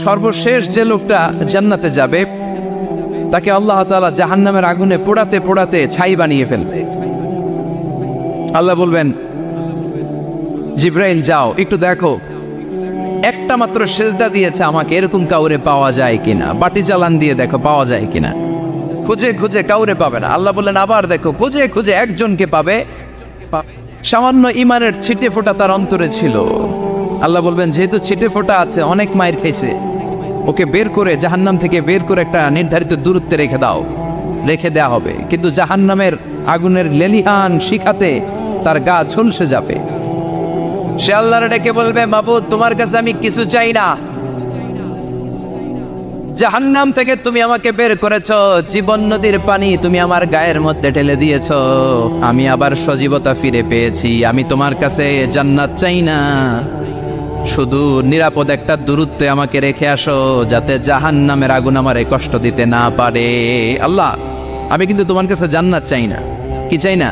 সর্বশেষ যে লোকটা জান্নাতে যাবে তাকে আল্লাহ তাআলা জাহান্নামের আগুনে পোড়াতে পোড়াতে ছাই বানিয়ে ফেলবে। আল্লাহ বলবেন, জিব্রাইল যাও একটু দেখো, একটা মাত্র সেজদা দিয়েছে আমাকে, এরকম কাউরে পাওয়া যায় কিনা, বাটি চালান দিয়ে দেখো পাওয়া যায় কিনা। খুঁজে খুঁজে কাউরে পাবে না। আল্লাহ বললেন আবার দেখো, খুঁজে খুঁজে একজনকে পাবে, সামান্য ইমানের ছিটে ফোঁটা তার অন্তরে ছিল। আল্লাহ বলবেন যেহেতু ছিটে ফোঁটা আছে, অনেক মায়ের খাইছে, ওকে বের করে জাহান্নাম থেকে বের করে একটা নির্ধারিত দূরত্বে রেখে দাও, রেখে দেয়া হবে। কিন্তু জাহান্নামের আগুনের লেলিহান শিখাতে তার গা ঝলসে যাবে। সে আল্লাহর ডেকে বলবে, মাবুদ তোমার কাছে আমি কিছু চাই না, জাহান্নাম থেকে তুমি আমাকে বের করেছো, জীবন নদীর পানি তুমি আমার গায়ের মধ্যে ঢেলে দিয়েছো, আমি আবার সজীবতা ফিরে পেয়েছি, আমি তোমার কাছে জান্নাত চাই না, শুধু নিরাপদ একটা দূরত্বে আমাকে রেখে আসো, যাতে জাহান্নামের আগুন আমারে কষ্ট দিতে না পারে। আল্লাহ আমি কিন্তু তোমার কাছে জান্নাত চাই না। কি চাই না?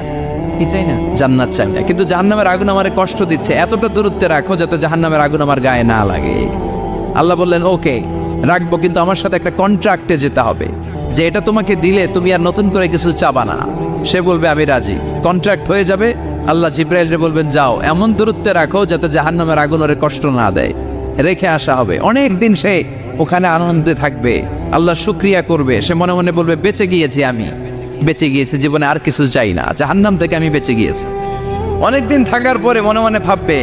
কি চাই না? জান্নাত চাই না, কিন্তু জাহান্নামের আগুন আমারে কষ্ট দিচ্ছে, এতটা দূরত্বে রাখো যাতে জাহান্নামের আগুন আমার গায়ে না লাগে। আল্লাহ বললেন ওকে রাখবো, কিন্তু আমার সাথে একটা কন্ট্রাক্টে যেতে হবে, যে এটা তোমাকে দিলে তুমি আর নতুন করে কিছু চাবা না। সে বলবে আমি রাজি, কন্ট্রাক্ট হয়ে যাবে। আল্লাহ জিব্রাইলকে বলবেন যাও এমন দূরত্বে রাখো যাতে জাহান্নামের আগুন ওরে কষ্ট না দেয়, রেখে আসা হবে। অনেক দিন সে ওখানে আনন্দে থাকবে, আল্লাহ শুকরিয়া করবে, সে মনে মনে বলবে বেঁচে গিয়েছি, আমি বেঁচে গিয়েছি, জীবনে আর কিছু চাই না, জাহান্নাম থেকে আমি বেঁচে গিয়েছি। অনেকদিন থাকার পরে মনে মনে ভাববে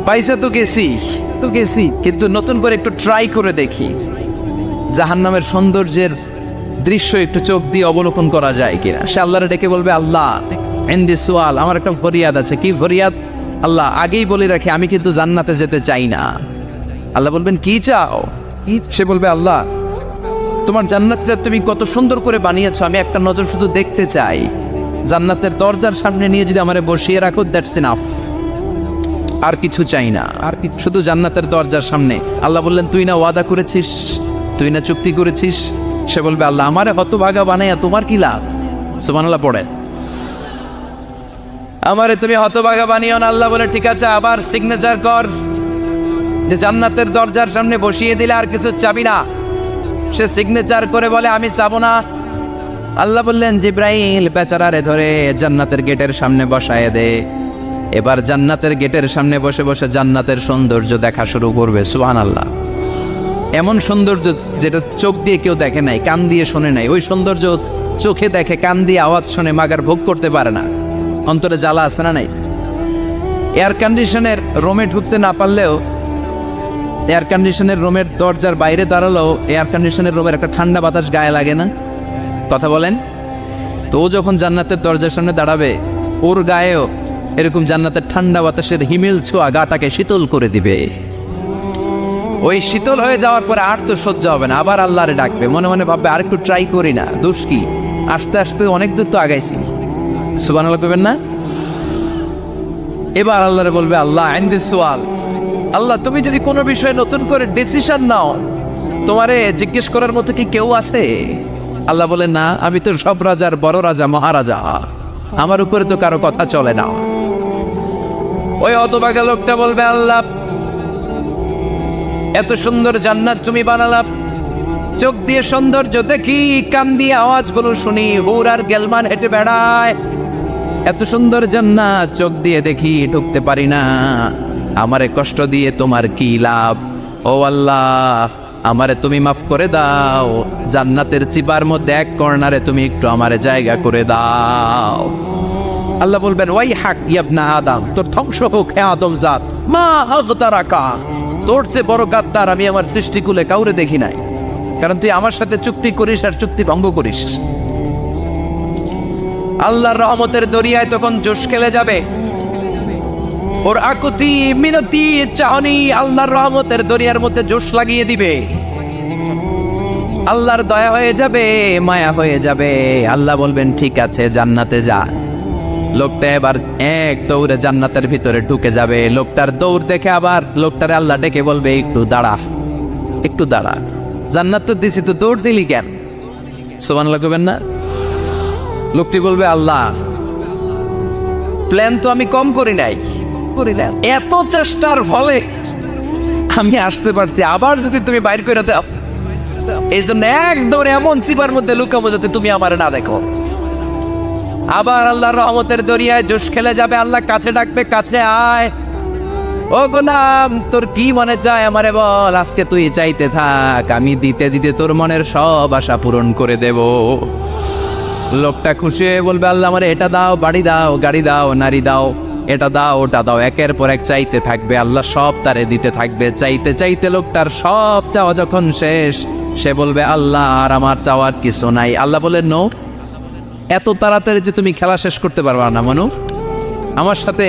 পয়সা তো গেছি, কিন্তু নতুন করে একটু ট্রাই করে দেখি, জাহান্নামের সৌন্দর্যের দৃশ্য একটু চোখ দিয়ে অবলোকন করা যায় কিনা। সে আল্লাহরে ডেকে বলবে, আল্লাহ ইনদি সুয়াল, আমার একটা ফরিয়াদ আছে। কি ফরিয়াদ? আল্লাহ আগেই বলে রাখি আমি কিন্তু জান্নাতে যেতে চাই না। আল্লাহ বলবেন কি চাও? সে বলবে আল্লাহ তোমার জান্নাতটা তুমি কত সুন্দর করে বানিয়েছো, আমি একটা নজর শুধু দেখতে চাই, জান্নাতের দরজার সামনে নিয়ে যদি আমারে বসিয়ে রাখো, দ্যাটস ইনাফ, আর কিছু চাই না, আর শুধু জান্নাতের দরজার সামনে। আল্লাহ বললেন তুই না ওয়াদা করেছিস, তুই না চুক্তি করেছিস। সে বলবে আল্লাহ আমারে হতভাগা বানাইয়া তোমার কি লাভ? সুবহানাল্লাহ পড়ে, আমারে তুমি হতভাগা বানিও না। আল্লাহ বলে ঠিক আছে, আবার সিগনেচার কর যে জান্নাতের দরজার সামনে বসিয়ে দিলে আর কিছু চাবি না। সে সিগনেচার করে বলে আমি চাবো না। আল্লাহ বললেন জিব্রাইল বেচারারে ধরে জান্নাতের গেটের সামনে বসায় দে। এবার জান্নাতের গেটের সামনে বসে বসে জান্নাতের সৌন্দর্য দেখা শুরু করবে। সুবহানাল্লাহ, এমন সৌন্দর্য যেটা চোখ দিয়ে কেউ দেখে নাই, কান দিয়ে শোনে নাই, ওই সৌন্দর্য চোখে দেখে, কান দিয়ে আওয়াজ শোনে, মাগার ভোগ করতে পারে না, অন্তরে জ্বালা আছে না নাই? এয়ার কন্ডিশনের রুমে ঢুকতে না পারলেও, এয়ার কন্ডিশনের রুমের দরজার বাইরে দাঁড়ালেও এয়ার কন্ডিশনের রুমের একটা ঠান্ডা বাতাস গায়ে লাগে না? কথা বলেন তো। ও যখন জান্নাতের দরজার সামনে দাঁড়াবে, ওর গায়েও এরকম জান্নাতের ঠান্ডা বাতাসের হিমেল ছোঁয়া গাটাকে শীতল করে দিবে। ওই শীতল হয়ে যাওয়ার পরে আর তো সহ্য হবে না, আবার আল্লাহরে ডাকবে, মনে মনে ভাববে আর একটু ট্রাই করি না, দোষ কি, আস্তে আস্তে অনেক দূর তো আগাইছি। সুবহানাল্লাহ করবেন না? এবার আল্লাহরে বলবে আল্লাহ ইনদি সুয়াল, আল্লাহ তুমি যদি কোনো বিষয়ে নতুন করে ডিসিশন নাও, তোমারে জিজ্ঞেস করার মতো কি কেউ আছে? আল্লাহ বলে না, আমি তো সব রাজার বড় রাজা, মহারাজা, আমার উপরে তো কারো কথা চলে না। ওই হতভাগা লোকটা বলবে আল্লাহ এত সুন্দর জান্নাত তুমি বানালাম, চোখ দিয়ে সৌন্দর্য দেখি, কান দিয়ে আওয়াজগুলো শুনি, হুর আর গেলমান হেঁটে বেড়ায়, এত সুন্দর জান্নাত চোখ দিয়ে দেখি, ঢুকতে পারি না, আমারে কষ্ট দিয়ে তোমার কি লাভ? ও আল্লাহ আমারে তুমি মাফ করে দাও, জান্নাতের চিপার মধ্যে এক কর্নারে তুমি একটু আমারে জায়গা করে দাও। আল্লাহ বলবেন ওয়াই হাক ইবনা আদম, তোর ধ্বংস হোক হে আদম জাত, মা আগতারাকা, তোর চেয়ে বড় গাদ্দার আমি আমার সৃষ্টিকুলে কাউরে দেখি নাই, কারণ তুই আমার সাথে চুক্তি করিস আর চুক্তি ভঙ্গ করিস। আল্লাহর রহমতের দরিয়ায় তখন জোশ খেলে যাবে, ওর আকুতি মিনতি চাহনি আল্লাহর রহমতের দরিয়ার মধ্যে জোশ লাগিয়ে দিবে। আল্লাহর দয়া হয়ে যাবে, মায়া হয়ে যাবে। আল্লাহ বলবেন ঠিক আছে জান্নাতে যা। লোকটা এবার এক দৌড়ে জান্নাতের ভিতরে ঢুকে যাবে। লোকটার দৌড় দেখে আবার লোকটারে আল্লাহ ডেকে বলবে একটু দাঁড়া, একটু দাঁড়া, জান্নাত তো দিছি, তো দৌড় দিলি কেন? সুবহানাল্লাহ কইবেন না? লোকটি বলবে আল্লাহ প্ল্যান তো আমি কম করি নাই, এত চেষ্টার ফলে আমি আসতে পারছি, আবার যদি তুমি বাইর করে দাও, এই জন্য একদম এমন সিপার মধ্যে লুকাবো যাতে তুমি আমার না দেখো। আবার আল্লাহর রহমতের দরিয়ায় জোশ খেলে যাবে, আল্লাহ কাছে ডাকবে, কাছে আয় ও গোলাম, তোর কি মনে চায় আমারে বল, আজকে তুই চাইতে থাক, আমি দিতে দিতে তোর মনের সব আশা পূরণ করে দেব। লোকটা খুশি হয়ে বলবে, আল্লাহ আমারে এটা দাও, বাড়ি দাও, গাড়ি দাও, নারী দাও, এটা দাও, ওটা দাও, একের পর এক চাইতে থাকবে, আল্লাহ সব তারে দিতে থাকবে। চাইতে চাইতে লোকটার সব চাওয়া যখন শেষ, সে বলবে, আল্লাহ আর আমার চাওয়ার কিছু নাই। আল্লাহ বলেন, নো, এত তাড়াতাড়ি যে তুমি খেলা শেষ করতে পারবা না মানু, আমার সাথে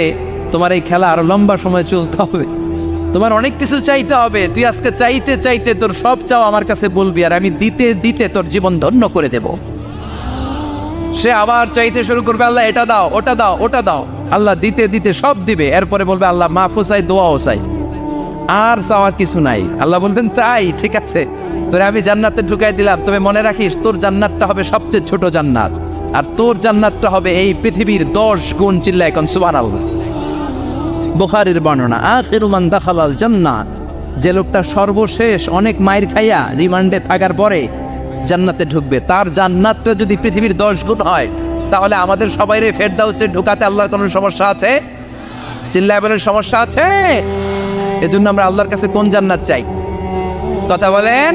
তোমার এই খেলা আরো লম্বা সময় চলতে হবে, তোমার অনেক কিছু চাইতে হবে। তুই আজকে চাইতে চাইতে তোর সব চাও আমার কাছে বলবি, আর আমি দিতে দিতে তোর জীবন ধন্য করে দেব। সে আবার চাইতে শুরু করবে, আল্লাহ এটা দাও, ওটা দাও, ওটা দাও, আল্লাহ দিতে দিতে সব দিবে। এরপরে বলবে, আল্লাহ মাফও চাই, দোয়াও চাই, আর চাওয়ার কিছু নাই। আল্লাহ বলবেন, তাই ঠিক আছে, তোরে আমি জান্নাতে ঢুকাই দিলাম, তবে মনে রাখিস তোর জান্নাতটা হবে সবচেয়ে ছোট জান্নাত, আর তোর জান্নাতটা হবে এই পৃথিবীর 10 গুণ। চিল্লা এখন সুবহানাল্লাহ। বুখারীর বর্ণনা, আখিরু মান দাখালাল জান্নাত, যে লোকটা সর্বশেষ অনেক মাইর খাইয়া রিমান্ডে থাকার পরে জান্নাতে ঢুকবে, তার জান্নাতটা যদি পৃথিবীর 10 গুণ হয়, তাহলে আমাদের সবাইরে ফেরদাউসে ঢুকাতে আল্লাহর কোনো সমস্যা আছে? চিল্লায় বলেন, সমস্যা আছে? এজন্য আমরা আল্লাহর কাছে কোন জান্নাত চাই? কথা বলেন।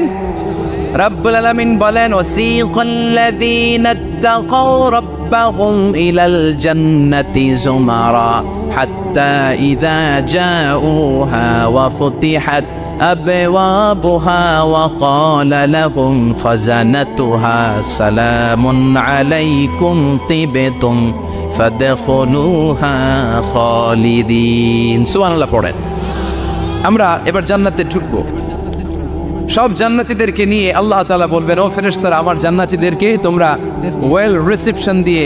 রব্বুল আলামিন বলেন, ওয়াসিকাল্লাযীনা ইত্তাকাউ রাব্বাহুম ইলাল জান্নাতি যুমারা হাত্তা ইযা জাউহা ওয়া ফুতিহাত আবওয়াবুহা ওয়া ক্বালা লাহুম খাযানাতুহা সালামুন আলাইকুম তিবতুম ফাদখুলুহা খালিদিন। সুবহানাল্লাহ পড়েন। আমরা এবার জান্নাতে ঢুকবো, সব জান্নাতীদেরকে নিয়ে আল্লাহ তাআলা বলবেন, ও ফেরেশতারা, আমার জান্নাতীদেরকে তোমরা ওয়েল রিসেপশন দিয়ে,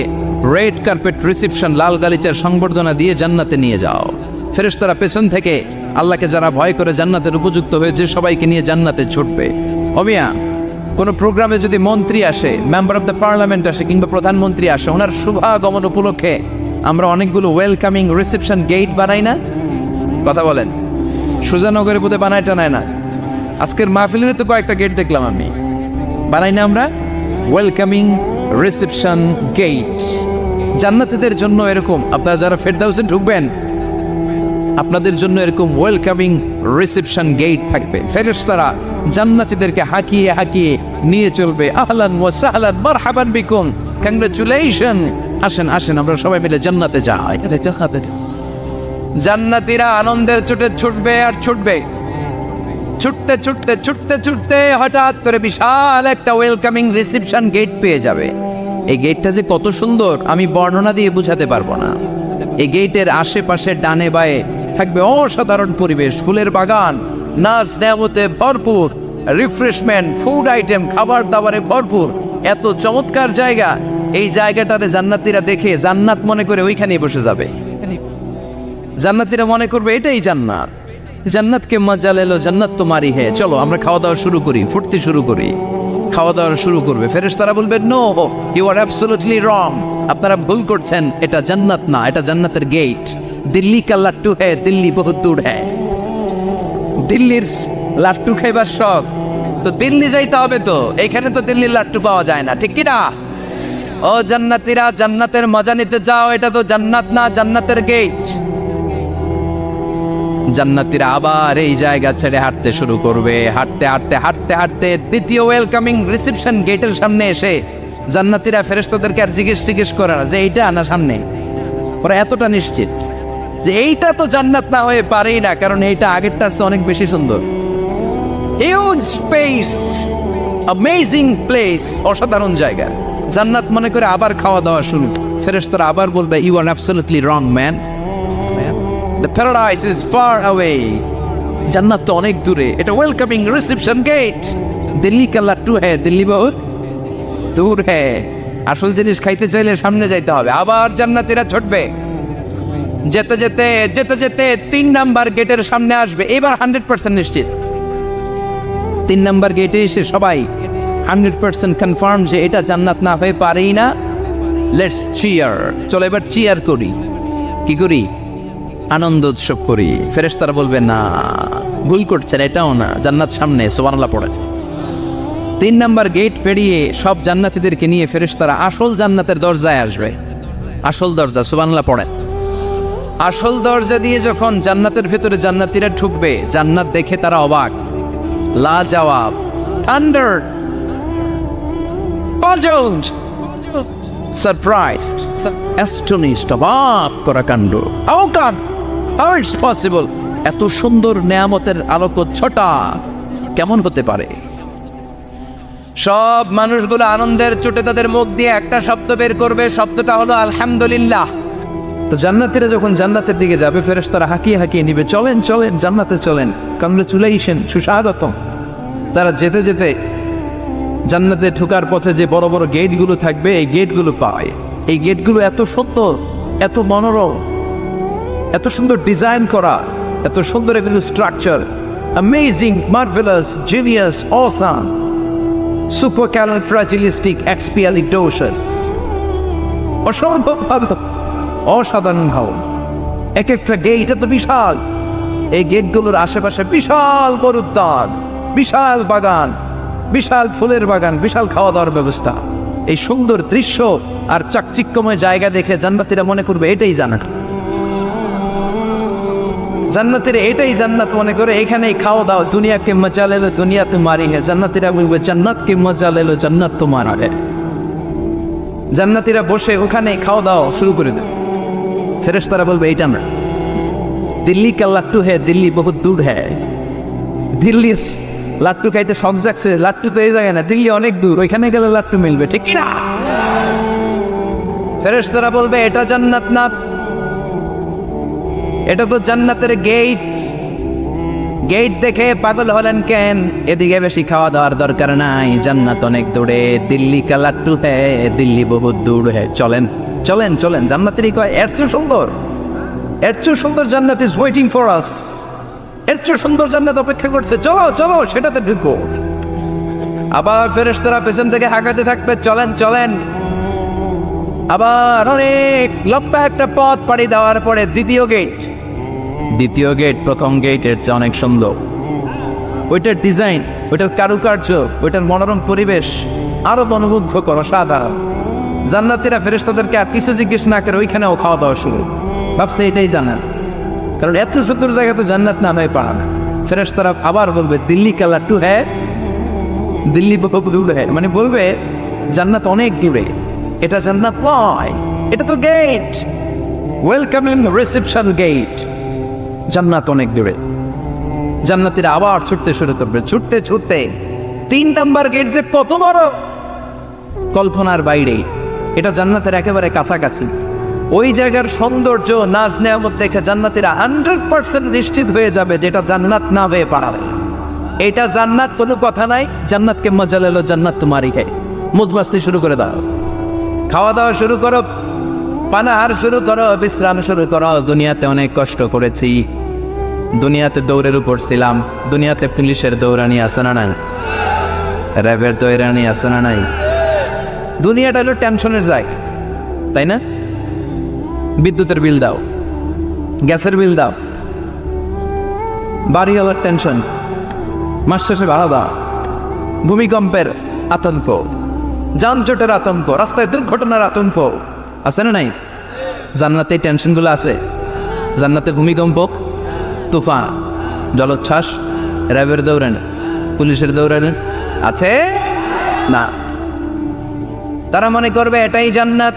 রেড কার্পেট রিসেপশন, লাল গালিচার সংবর্ধনা দিয়ে জান্নাতে নিয়ে যাও। ফেরেশতারা পেছন থেকে আল্লাহকে যারা ভয় করে জান্নাতের উপযুক্ত হয়েছে সবাইকে নিয়ে জান্নাতে ছুটবে। অমিয়া, কোনো প্রোগ্রামে যদি মন্ত্রী আসে, মেম্বার অফ দ্য পার্লামেন্ট আসে, কিংবা প্রধানমন্ত্রী আসে, ওনার শুভাগমন উপলক্ষে আমরা অনেকগুলো ওয়েলকামিং রিসেপশন গেট বানাই না? কথা বলেন। সুজানগরে বোধে বানায় টানায় না? আজকের মাহফিলের তো কয়েকটা গেট দেখলাম আমি, বানাই না আমরা? ওয়েলকামিং রিসেপশন গেট জান্নাতীদের জন্য এরকম। আপনারা যারা ফেরদাউসে ঢুকবেন, আপনাদের জন্য এরকম ওয়েলকামিং রিসেপশন গেট থাকবে। ফেরেশতারা জান্নাতীদেরকে হাঁকিয়ে হাঁকিয়ে নিয়ে চলবে, আহলান ওয়া সাহলান মারহাবান বিকুম, কংগ্রাচুলেশন, আসেন আসেন আমরা সবাই মিলে জান্নাতে যাই। জান্নাতীরা আনন্দের চোটে ছুটবে আর ছুটবে, ছুটতে ছুটতে ছুটতে ছুটতে হঠাৎ করে বিশাল একটা ওয়েলকামিং রিসেপশন গেট পেয়ে যাবে। এই গেটটা যে কত সুন্দর আমি বর্ণনা দিয়ে বোঝাতে পারবো না। এই গেটের আশেপাশে ডানে বায়ে থাকবে অসাধারণ পরিবেশ, ফুলের বাগান, নাচ নেয়ামতে ভরপুর, রিফ্রেশমেন্ট, ফুড আইটেম, খাবার দাবারে ভরপুর, এত চমৎকার জায়গা। এই জায়গাটারে জান্নাতীরা দেখে জান্নাত মনে করে ওইখানেই বসে যাবে। জান্নাতীরা মনে করবে এটাই জান্নাত, জান্নাতকে মজা লেলো, জান্নাত তোমারই হে, চলো আমরা খাওয়া দাওয়া শুরু করি, ফুটতে শুরু করি। খাওয়া দাওয়া শুরু করবে। ফেরেশতারা বলবে, no, you are absolutely wrong, আপনারা ভুল করছেন, এটা জান্নাত না, এটা জান্নাতের গেট। দিল্লি কা লাট্টু হ্যায়, দিল্লি বহুত দূর হ্যায়। দিল্লির লাট্টু খাইবার শখ তো দিল্লি যাইতে হবে, তো এইখানে তো দিল্লির লাট্টু পাওয়া যায় না, ঠিক কি না? ও জান্নাতীরা, জান্নাতের মজা নিতে যাও, এটা তো জান্নাত না, জান্নাতের গেট। জান্নাতীরা আবার এই জায়গা ছেড়ে হাঁটতে শুরু করবে। হাঁটতে হাঁটতে হাঁটতে হাঁটতে দ্বিতীয় ওয়েলকামিং রিসেপশন গেটের সামনে এসে জান্নাতীরা ফেরেশতাদেরকে আর জিজ্ঞেস করে না যে এইটা না সামনে, ওরা এতটা নিশ্চিত যে এইটা তো জান্নাত না হয়ে পারেই না, কারণ এইটা আগেরটার চেয়ে অনেক বেশি সুন্দর। হিউজ স্পেস, অ্যামেজিং প্লেস, অসাধারণ জায়গা। জান্নাত মনে করে আবার খাওয়া দাওয়া শুরু। ফেরেশতারা আবার বলবে, you are absolutely wrong man, the paradise is far away, জান্নাত তো অনেক দূরে, এটা ওয়েলকামিং রিসেপশন গেট। দিল্লি কা লাট্টু হ্যায়, দিল্লি বহুত দূর হ্যায়। আসল জিনিস খাইতে চাইলে সামনে যাইতে হবে। আবার জান্নাতীরা ছুটবে, যেতে যেতে যেতে যেতে 3 নাম্বার গেটের সামনে আসবে। এবার 100% নিশ্চিত, 3 নাম্বার গেটে এসে সবাই 100% কনফার্ম যে এটা জান্নাত না হয়ে পারেই না। লেটস চিয়ার, চলো এবার চিয়ার করি। কি করি? আনন্দ উৎসব করি। ফেরেশতারা বলবে না, ভুল করছেন, এটাও না, জান্নাত সামনে, সুবহানাল্লাহ পড়েছে। 3 নাম্বার গেট পেরিয়ে সব জান্নাতীদেরকে নিয়ে ফেরেশতারা আসল জান্নাতের দরজায় আসবে। আসল দরজা, সুবহানাল্লাহ পড়েন। আসল দরজা দিয়ে যখন জান্নাতের ভেতরে জান্নাতীরা ঢুকবে, জান্নাত দেখে তারা অবাক, লাজবাব, থান্ডার, পাজলড, সারপ্রাইজড, অ্যাস্টনিশড, অবাক করা কাণ্ড। How come, how it's possible, এত সুন্দর নেয়ামতের আলোকচ্ছটা কেমন হতে পারে? সব মানুষগুলো আনন্দের চোটে তাদের মুখ দিয়ে একটা শব্দ বের করবে, শব্দটা হলো আলহামদুলিল্লাহ। তো জান্নাতীরা যখন জান্নাতের দিকে যাবে, ফেরেশতারা হাঁকিয়ে হাঁকিয়ে নিবে, চলেন চলেন জান্নাতে চলেন, কংগ্রেচুলেশন, সুস্বাগতম। তারা যেতে যেতে জান্নাতে ঢোকার পথে যে বড় বড় গেটগুলো থাকবে, এই গেটগুলো পায়। এই গেটগুলো এত সুন্দর, এত মনোরম, এত সুন্দর ডিজাইন করা, এত সুন্দর এগুলো structure, amazing, marvellous, genius, awesome, supercalifragilisticexpialidocious, অসম্ভব ভালো, অসাধারণ ভালো। এক একটা গেট এত বিশাল, এই গেটগুলোর আশেপাশে বিশাল বড় উদ্যান, বিশাল বাগান, বিশাল ফুলের বাগান, বিশাল খাওয়া দাওয়ার ব্যবস্থা। এই সুন্দর দৃশ্য আর চাকচিক্যময় জায়গা দেখে জান্নাতীরা মনে করবে এটাই জান্নাত। জান্নাতীরা এটাই জান্নাত মনে করে, এখানেই খাওয়া দাওয়া। দুনিয়া কে মজা লেলো দুনিয়া তোমারি হে, জান্নাতীরা বলবে জান্নাত কে মজা লেলো জান্নাত তোমারা হে। জান্নাতীরা বসে ওখানে খাওয়া দাওয়া শুরু করে দেবে। ফেরেশতারা বলবে এইটা না, দিল্লি কা লাট্টু হে, দিল্লি বহুত দূর হ্যাঁ। দিল্লির লাট্টু খাইতে শখ জাগছে, লাট্টু তো এই জায়গায় না, দিল্লি অনেক দূর, ওইখানে গেলে লাট্টু মিলবে, ঠিক না? ফেরেশতারা বলবে এটা জান্নাত না, এটা তো জান্নাতের গেট। গেট দেখে পাগল হলেন কেন? এদিকে বেশি খাওয়া দাওয়ার দরকার নাই, জান্নাত অনেক দূরে, দিল্লি কা লাট্টু হে, দিল্লি বহুত দূর হে। চলেন চলেন চলেন, জান্নাতেরই কয় এর চেয়ে সুন্দর, এর চেয়ে সুন্দর জান্নাত ইজ ওয়েটিং ফর আস, এর চেয়ে সুন্দর জান্নাত অপেক্ষা করছে, চলো চলো সেটাতে ঢুকবো। আবার ফেরেশতারা পেছন থেকে হাঁকাতে থাকবে, চলেন চলেন। আবার অনেক লম্বা একটা পথ পাড়ি দেওয়ার পরে দ্বিতীয় গেট প্রথম গেটের চেয়ে অনেক সুন্দর। ওইটার ডিজাইন, ওইটার কারুকার্য, ওইটার মনোরম পরিবেশ আরো মনোমুগ্ধ করো, সাধারণ। জান্নাতীরা ফেরেশতাদেরকে আর কিছু জিজ্ঞেস না করে ওইখানেও খাওয়া দাওয়া শুরু। ভাবছে এটাই জান্নাত, কারণ এত সুন্দর জায়গা তো জান্নাত না হয়ে পারে না। ফেরেশতারা আবার বলবে দিল্লি কা লাট্টু হ্যাঁ, দিল্লি বহুত দূর হ্যাঁ, মানে বলবে জান্নাত অনেক দূরে, এটা জান্নাত নয়, এটা তো গেট, ওয়েলকামিং রিসেপশন গেট, জান্নাত অনেক দূরে। জান্নাতীরা আবার ছুটতে শুরু করবে, ছুটতে ছুটতে 3 নাম্বার গেট যে কত বড়, কল্পনার বাইরে। এটা জান্নাতের একেবারে কাছাকাছি। ওই জায়গার সৌন্দর্য, নাজ নেয়ামত দেখে জান্নাতীরা 100% নিশ্চিত হয়ে যাবে যেটা জান্নাত না হয়ে পারে। এটা জান্নাত, কোনো কথা নাই। জান্নাতকে মজা লেলো জান্নাত তোমারই হে, মুজমাস্তি শুরু করে দাও, খাওয়া দাওয়া শুরু করো, পানাহার শুরু করো, বিশ্রাম শুরু করো। দুনিয়াতে অনেক কষ্ট করেছি, দুনিয়াতে দৌড়ের উপর ছিলাম, দুনিয়াতে পুলিশের দৌড়ানি আছে না নাই, র্যাবের দৌড়ানি আছে না নাই। দুনিয়াটা হলো টেনশনের জায়গা, তাই না? বিদ্যুতের বিল দাও, গ্যাসের বিল দাও, বাড়িওয়ালার টেনশন, মাস শেষে ভাড়া দাও, ভূমিকম্পের আতঙ্ক, যানজটের আতঙ্ক, রাস্তায় দুর্ঘটনার আতঙ্ক আছে না নাই? জান্নাতে এই টেনশনগুলো আছে। জান্নাতে ভূমিকম্প, তুফান, জলোচ্ছ্বাস, র্যাবের দৌড়ানি, পুলিশের দৌড়ানি আছে না। তারা মনে করবে এটাই জান্নাত।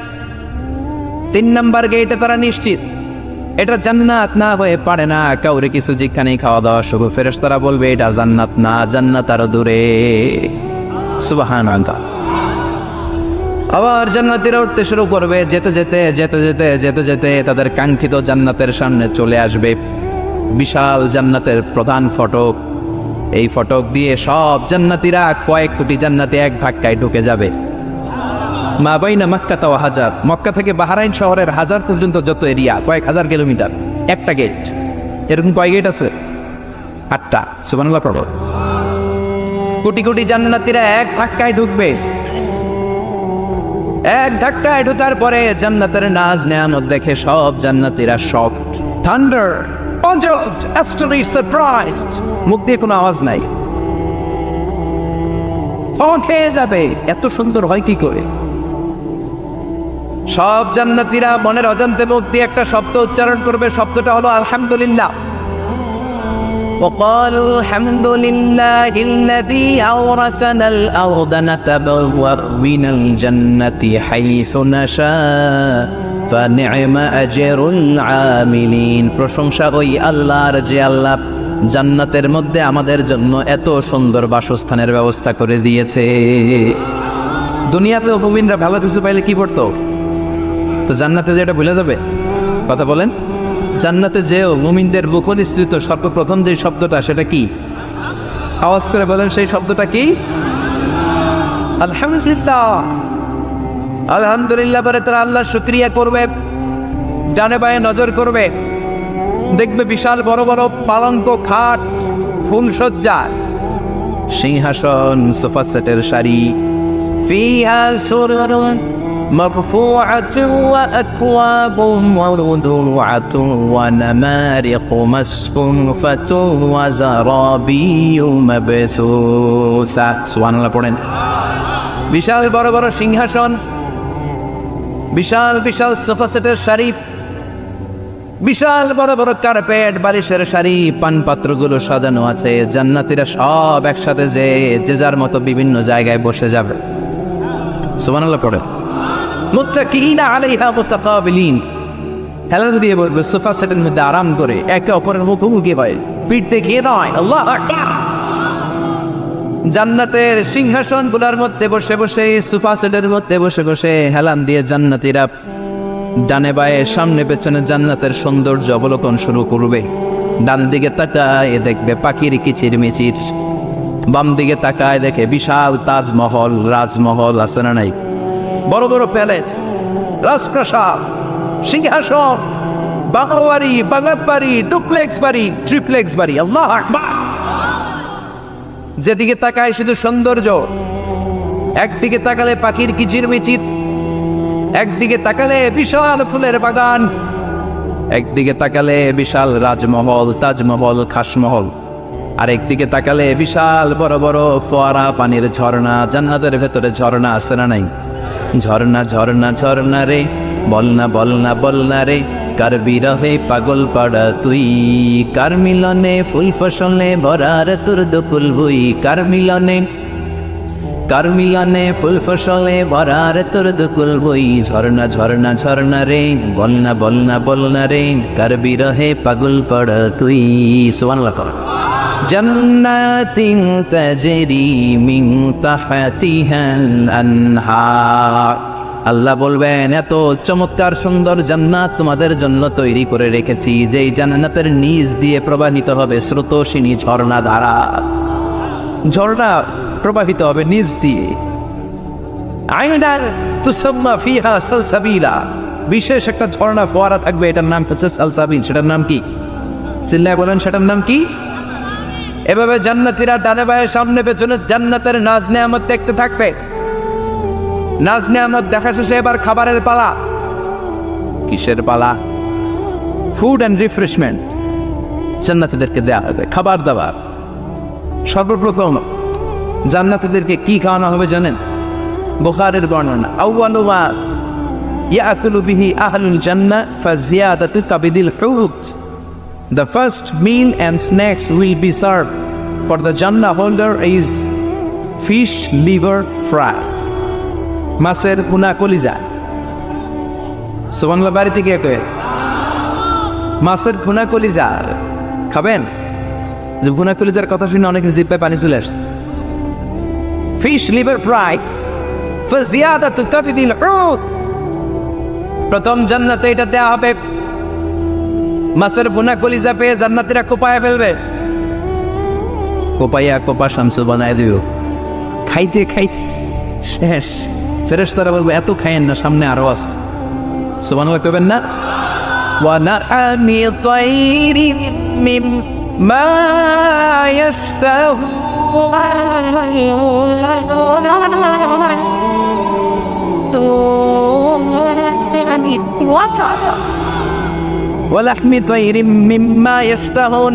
3 নাম্বার গেটে তারা নিশ্চিত এটা জান্নাত না হয়ে পারে না। কাউরে কিছু যেখানেই খাওয়া দাওয়া শুরু, ফেরেশতারা বলবে এটা জান্নাত না, জান্নাত আরো দূরে। সুবহানাল্লাহ। আবার জান্নাতীরা উঠতে শুরু করবে, যেতে যেতে যেতে যেতে যেতে যেতে তাদের কাঙ্ক্ষিত জান্নাতের সামনে চলে আসবে। বিশাল জান্নাতের প্রধান ফটক, এই ফটক দিয়ে সব জান্নাতীরা, কয়েক কোটি জান্নাতি এক ধাক্কায় ঢুকে যাবে। মা বাইনা মক্কা তাও হাজার, মক্কা থেকে বাহরাইন শহরের হাজার পর্যন্ত যত এরিয়া, কয়েক হাজার কিলোমিটার, একটা গেট। এরকম কয় গেট আছে? 8টা। সুবহানাল্লাহ পড়ো। কোটি কোটি জান্নাতীরা এক ধাক্কায় ঢুকবে। এক ধাক্কায় ঢোকার পরে জান্নাতের নাজ নেয়ামত দেখে সব জান্নাতীরা shocked. Thunder, puzzled, astonished, surprised, মুখ দিয়ে কোনো আওয়াজ নাই। খেয়ে যাবে, এত সুন্দর হয় কি করে? সব জান্নাতীরা মনের অজান্তে মুখ দিয়ে একটা শব্দ উচ্চারণ করবে, শব্দটা হলো আলহামদুলিল্লাহ। وقالوا الحمد لله الذي أورثنا الأرض نتبوأ من الجنة حيث نشاء فنعم أجر العاملين। প্রশংসা ওই আল্লাহর যে আল্লাহ জান্নাতের মধ্যে আমাদের জন্য এত সুন্দর বাসস্থানের ব্যবস্থা করে দিয়েছে। দুনিয়াতেও মুমিনরা ভালো কিছু পাইলে কি করতো? তো জান্নাতে যেটা ভুলে যাবে? কথা বলেন। জান্নাতে যেও মুমিনদের মুখ নিঃসৃত সর্বপ্রথম যে শব্দটা, সেটা কি? আওয়াজ করে বলেন, সেই শব্দটা কি? আলহামদুলিল্লাহ। আলহামদুলিল্লাহ পরে তারা আল্লাহ শুকরিয়া করবে, ডানে বায়ে নজর করবে, দেখবে বিশাল বড় বড় পালঙ্ক, খাট, ফুলসজ্জা, সিংহাসন, সোফা সেটের সারি, ফিহা সুরুরুন মারফুআতুন ওয়া আকওয়াবুন মাওদুআতুন ওয়া নামারিকু মাসফুফাতুন ওয়া যারাবিয়্যু মাবসুসা। সুবহানাল্লাহ পড়েন। বিশাল বড় বড় সিংহাসন, বিশাল বিশাল সোফা সেটের সারি, বিশাল বড় বড় কার্পেট, বালিশের সারি, পানপাত্রগুলো সাজানো আছে। জান্নাতীরা সব একসাথে যে যার মতো বিভিন্ন জায়গায় বসে যাবে। সুবহানাল্লাহ পড়ে। মুত্তাকিইনা আলাইহা মুতাকাবিলিন, হেলান দিয়ে বলবে সোফা সেটের মধ্যে আরাম করে, একে অপরের মুখোমুখি হয়, পিঠ দেখিয়ে নয়। আল্লাহু আকবার। জান্নাতের সিংহাসনগুলোর মধ্যে বসে বসে, সোফা সেটের মধ্যে বসে বসে হেলান দিয়ে জান্নাতীরা ডানে বায়ে সামনে পেছনে জান্নাতের সৌন্দর্য অবলোকন শুরু করবে। ডান দিকে তাকায় দেখবে পাখির কিচির মিচির, বাম দিকে তাকায় দেখে বিশাল তাজমহল, রাজমহল আছে না নাই? বড় বড় প্যালেস, রাজপ্রাসাদ, সিংহাসন, বাংলা বাড়ি, বাংলা বাড়ি, ডুপ্লেক্স বাড়ি, ট্রিপ্লেক্স বাড়ি। আল্লাহু আকবার। যেদিকে তাকায় শুধু সৌন্দর্য। একদিকে তাকালে পাখির কিচির মিচির, একদিকে তাকালে বিশাল ফুলের বাগান, একদিকে তাকালে বিশাল রাজমহল, তাজমহল, খাসমহল, আর একদিকে তাকালে বিশাল বড় বড় ফোয়ারা, পানির ঝর্ণা। জান্নাতের ভেতরে ঝর্ণা আছে না নাই? ঝর্ণা ঝর্ণা ঝর্ণা রে, বলনা বলনা বলনা রে, কার বিরহে পাগল পাড়া তুই, কার মিলনে ফুল ফসলে ভরার তোর দকুল ভুই, কার মিলনে, কার মিলনে ফুল ফসলে ভরার তোর দকুল বই। ঝর্ণা ঝর্ণা ঝর্ণা রে, বলনা বলনা বলনা রে, কার বিরহে পাগল পাড়া তুই। সুবহানাল্লাহ। জান্নাতিন তাজরি মিন তাহতিহাল আনহার। আল্লাহ বলবেন, এত চমৎকার সুন্দর জান্নাত তোমাদের জন্য তৈরি করে রেখেছি, যেই জান্নাতের নিচ দিয়ে প্রবাহিত হবে স্রোতস্বিনী ঝর্ণা ধারা। ঝর্ণা প্রবাহিত হবে নিচ দিয়ে। আইনার তুসাম্মা ফিহা সালসাবিলা, বিশেষ একটা ঝর্ণা ফোয়ারা থাকবে, এটার নাম হচ্ছে সালসাবিল। সেটার নাম কি? চিল্লায় বলেন, সেটার নাম কি? এভাবে জান্নাতীরা ডানে বায়ে সামনে পেছনে জান্নাতের নাজ নেয়ামত দেখতে থাকবে। নাজ নেয়ামত দেখা শেষে এবার খাবারের পালা। কিসের পালা? ফুড অ্যান্ড রিফ্রেশমেন্ট জান্নাতীদেরকে দেওয়া হবে, খাবার দাবার। সর্বপ্রথম জান্নাতীদেরকে কি খাওয়ানো হবে জানেন? বুখারীর বর্ণনা, আউয়ালু মা ইয়াকুলু বিহি আহলুল জান্নাহ ফাজিয়াদাতু কাবিদিল হুত। The first meal and snacks will be served for the Jannah holder is fish liver fry, মাছের ভুনা কলিজা। সুবহানাল্লাহ। বাড়িতে গিয়ে কয়ে মাছের ভুনা কলিজা খাবেন? যে ভুনা কলিজার কথা শুনে অনেকের জিহ্বায় পানি চলে আসছে। ফিশ লিভার ফ্রাই ফাজিয়াদাতু কাবিদিল হুত, প্রথম জান্নাতে এটা দেয়া হবে। মাছের ভুনা কলিজা পেয়ে জান্নাতীরা কোপায়া ফেলবে, কোপাইয়া কোপা শামসু বানায় দিও। খাইতে খাইতে শেষ। ফেরেশতারা বলবে, এত খাইয়েন না, সামনে আরো আছে। সুবহানাল্লাহ কইবেন না? ওয়া নাআমি তাইরিন মিম্মা ইয়াশতাহু, ওয়ালাহমি তাইরিম মিম্মা ইস্তাহুন,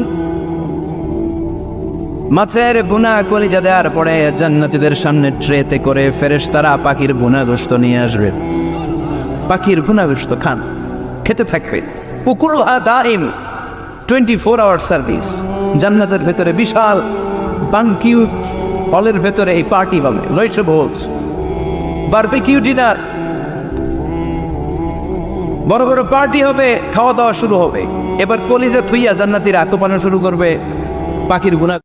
মাছের ভুনা কলিজা দেওয়ার পরে জান্নাতীদের সামনে ট্রেতে করে ফেরেশতারা পাখির ভুনা গোশত নিয়ে আসবে। পাখির ভুনা গোশত খান, খেতে থাকবে। পুকুরুহা দাইম, 24 আওয়ার সার্ভিস। জান্নাতের ভেতরে বিশাল বানকিউট হলের ভেতরে এই পার্টি হবে, লইছে ভোজ, বারবিকিউ ডিনার, বড় বড় পার্টি হবে, খাওয়া দাওয়া শুরু হবে। এবার কলিজা থুইয়া জান্নাতীরা আত্মপান শুরু করবে পাখির গুনাহ